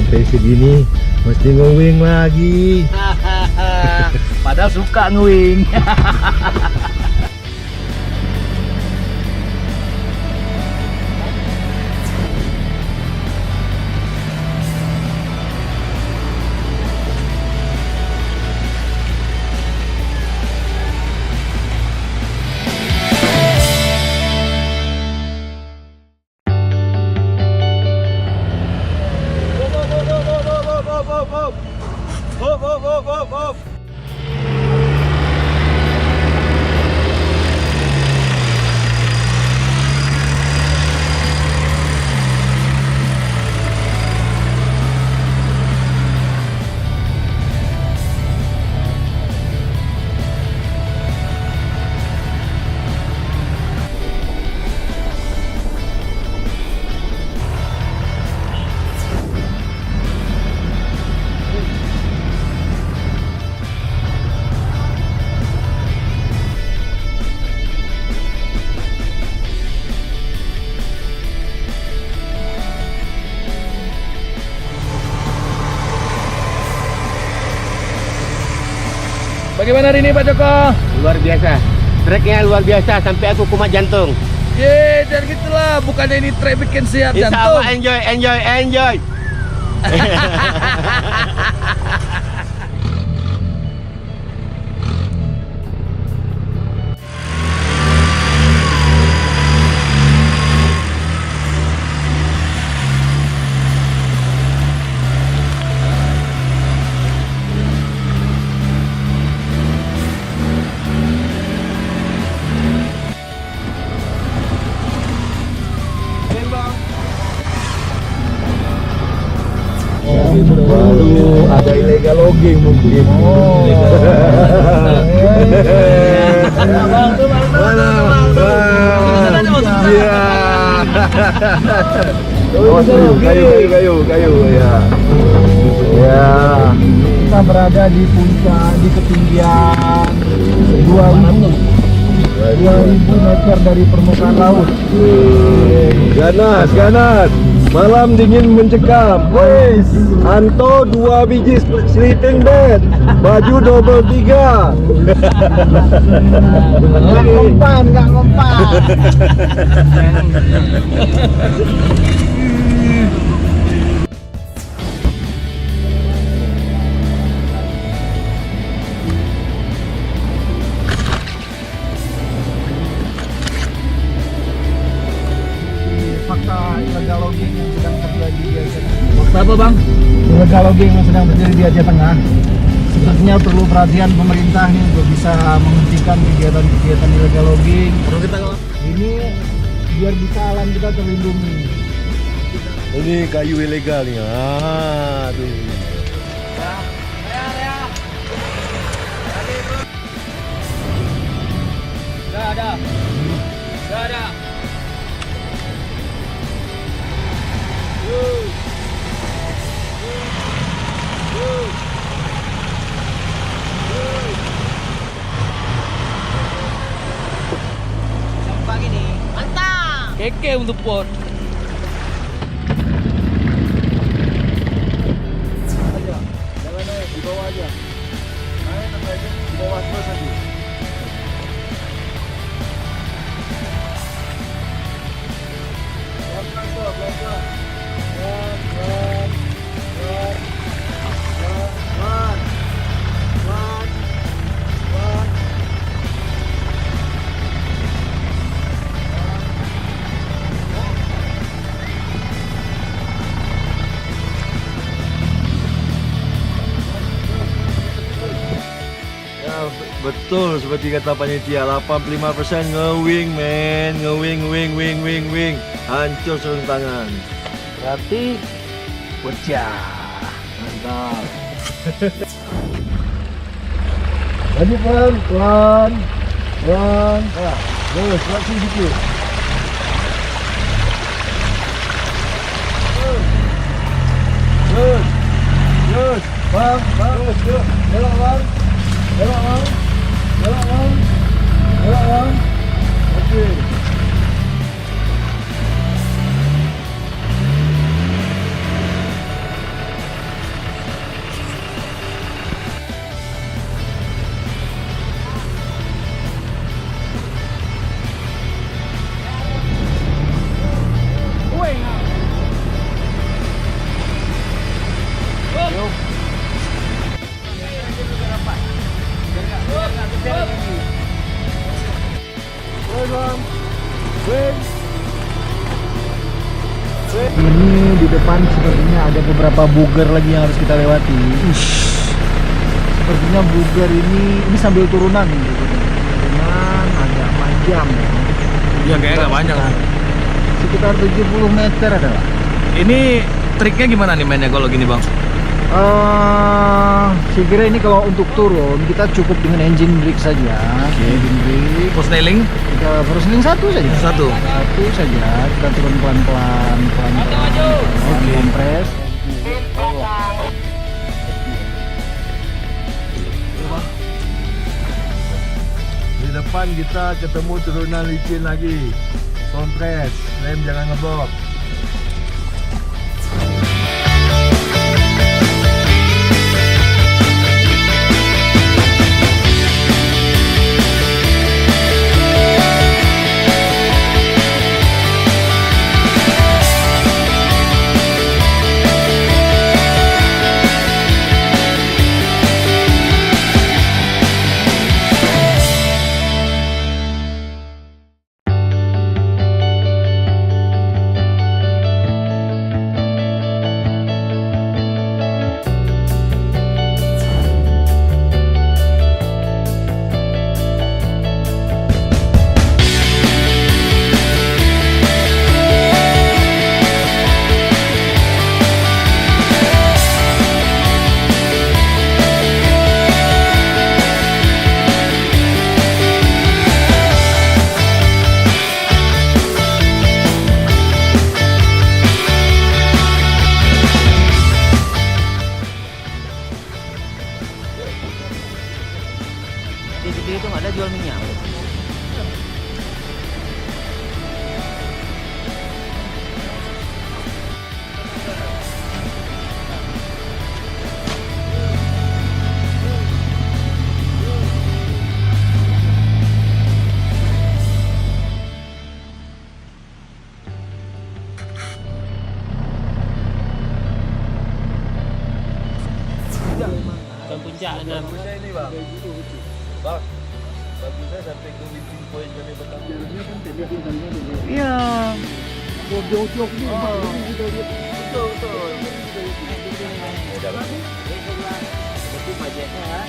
santai segini mesti ngewing lagi. Padahal suka ngewing. Bagaimana hari ini Pak Joko? Luar biasa. Treknya luar biasa sampai aku kumat jantung. Ye, dan gitulah. Bukannya ini trek bikin sehat Insya jantung. Allah enjoy. Baru ada illegal logging mungkin. Mana? Iya. Oh, kayu ya. Ya. Kita berada di puncak di ketinggian 2000 meter dari permukaan laut. Ganas. Malam dingin mencekam. Wes, Anto 2 biji sleeping bed, baju double 3. Nggak ngompan. Fakta illegal logging yang sedang terjadi di Aceh Tengah. Fakta apa Bang? Illegal logging yang sedang terjadi di Aceh Tengah. Sepertinya perlu perhatian pemerintah nih untuk bisa menghentikan kegiatan illegal logging. Perlu kita Ini biar bisa alam kita terlindungi. Ini kayu ilegal nih. Tuh. Gak ada. Keke untuk pot. Jangan naik, di bawah aja. Naik aja, di bawah terus aja. Pelan-pelan. Betul seperti kata panitia, 85% ngewing men, ngewing, hancur sarung tangan. Berarti pecah. Mantap. Lagi pelan. Terus lagi sedikit. Terus, bang, belok bang. Oke. Ini di depan sepertinya ada beberapa buger lagi yang harus kita lewati. Sepertinya buger ini sambil turunan gitu. Turunan agak panjang ya. Iya kayaknya nggak banyak. Sekitar 70 meter adalah. Ini triknya gimana nih mainnya kalau gini bang? Saya kira ini kalau untuk turun kita cukup dengan engine brake saja. Engine brake. Postnailing Kita harus satu saja. satu. Satu saja. Kita turun pelan-pelan, pelan-pelan. Oke. Kompres. Di depan kita ketemu turunan licin lagi. Kompres, rem jangan ngebok. Di situ itu nggak ada jual minyak. Bukan puncak enam. Bagusnya ini bang. Bang, bagusnya sampai ke meeting point kami pertama. Iya. Jauh-jauh nih. Betul betul. Betul budgetnya.